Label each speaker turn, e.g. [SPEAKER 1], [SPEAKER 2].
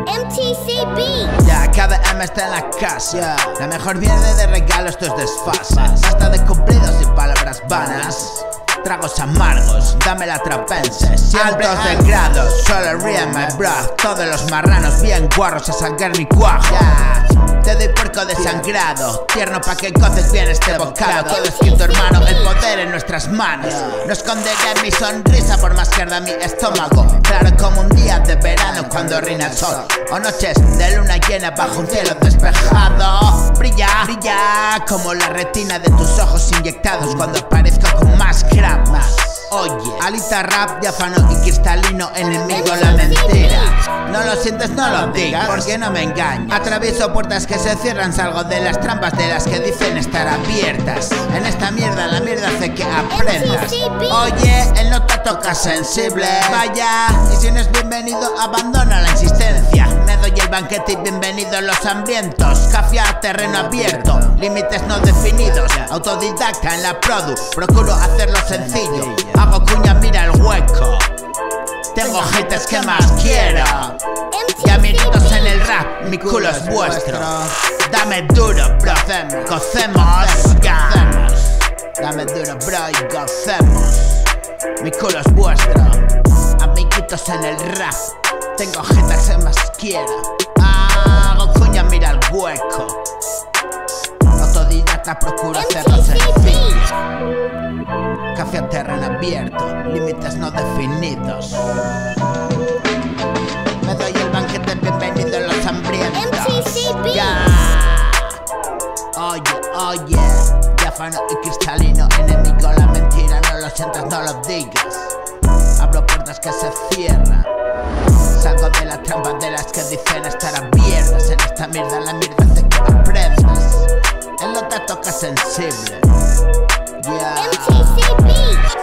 [SPEAKER 1] MTC Beat.
[SPEAKER 2] Ya, KDM está en la casa. La mejor mierda de regalos, estos desfases. Basta de cumplidos y palabras vanas. Tragos amargos, dame la trapense. Siempre altos de grados, solo ríe my breath. Todos los marranos bien guarros a sacar mi cuajo. Te doy puerco desangrado, tierno pa' que goces bien este bocado. Todo escrito, hermano, el poder en nuestras manos. No esconderé mi sonrisa por más que arda mi estómago. Claro como un día de verano cuando reina el sol, o noches de luna llena bajo un cielo despejado. Brilla, brilla como la retina de tus ojos inyectados cuando aparezco con más gramas. Oye, alita rap, diáfano y cristalino, enemigo la mentira. No lo sientes, no lo digas, porque no me engañas. Atravieso puertas que se cierran, salgo de las trampas de las que dicen estar abiertas. En esta mierda, la mierda hace que aprendas. Oye, el nota toca sensible. Vaya, y si no es bienvenido, abandona la insistencia. Me doy el banquete y bienvenidos los hambrientos. Café a terreno abierto, límites no definidos. Autodidacta en la produ, procuro hacerlo sencillo. Hago cuña, mira el hueco. Tengo haters que más quiero. Y amiguitos en el rap, mi culo es vuestro. Dame duro, bro, gocemos. Dame duro, bro, y gocemos. Mi culo es vuestro. Amiguitos en el rap, tengo haters que más quiero. Hago cuña, mira el hueco. Autodidacta, procuro hacerlo sencillo. Café a terreno abierto, límites no definidos. Me doy el banquete, bienvenido a los hambrientos. Ya. Oye, oye, diáfano y cristalino, enemigo la mentira, no lo sientas, no lo digas. Abro puertas que se cierran, salgo de la trampa de las que dicen estar abiertas. En esta mierda, la mierda hace que aprendas. El nota toca sensible. Yeah.
[SPEAKER 1] MTC Beat.